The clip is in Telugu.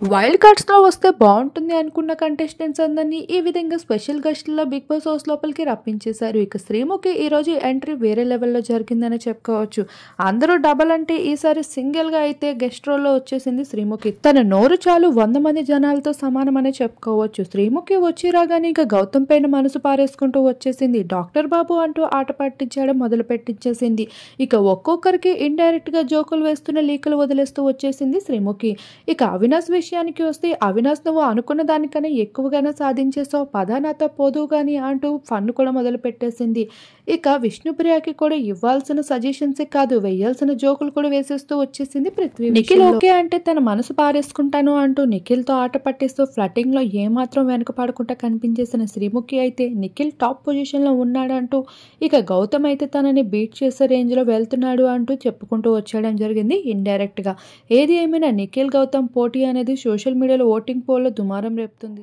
వైల్డ్ కార్డ్స్‌లో వస్తే బావుంటుంది అనుకున్న కంటెస్టెంట్స్ అందరిని ఈ విధంగా స్పెషల్ గెస్ట్‌లా 'బిగ్ బాస్' హౌస్ లోపలికి రప్పించేశారు. ఇక శ్రీముఖి ఈరోజు ఎంట్రీ వేరే లెవెల్‌లో జరిగిందనే చెప్పుకోవచ్చు. అందరూ డబల్ అంటే ఈసారి సింగిల్‌గా అయితే గెస్ట్ రోల్‌లో వచ్చేసింది శ్రీముఖి. తన నోరు చాలు 100 మంది జనాలతో సమానమనే చెప్పుకోవచ్చు. శ్రీముఖి వచ్చి రాగానే ఇక గౌతమ్ పైన మనసు పారేసుకుంటూ వచ్చేసింది. డాక్టర్ బాబు అంటూ ఆట పట్టించడం మొదలు పెట్టించేసింది. ఇక ఒక్కొక్కరికి ఇండైరెక్ట్‌గా జోకులు వేస్తున్న లీకులు వదిలేస్తూ వచ్చేసింది శ్రీముఖి. ఇక అవినాష్ విషయానికి వస్తే, అవినాష్ నువ్వు అనుకున్న దానికన్నా ఎక్కువగానే సాధించేసావు, పద నాతో పోదువు గాని అంటూ ఫన్ కూడా మొదలు పెట్టేసింది. ఇక విష్ణుప్రియకి కూడా ఇవ్వాల్సిన సజెషన్సే కాదు, వేయాల్సిన జోకులు కూడా వేసేస్తూ వచ్చేసింది పృథ్వీ. నిఖిల్ ఓకే అంటే తన మనసు పారేసుకుంటాను అంటూ నిఖిల్తో ఆట పట్టిస్తూ ఫ్లటింగ్ లో ఏమాత్రం వెనకపడకుండా కనిపించేసిన శ్రీముఖి అయితే నిఖిల్ టాప్ పొజిషన్ లో ఉన్నాడంటూ, ఇక గౌతమ్ అయితే తనని బీట్ చేసే రేంజ్ లో వెళ్తున్నాడు అంటూ చెప్పుకుంటూ వచ్చేయడం జరిగింది ఇండైరెక్ట్ గా. ఏది ఏమైనా నిఖిల్ గౌతమ్ పోటీ అనేది సోషల్ మీడియాలో ఓటింగ్ పోల్లో దుమారం రేపుతుంది.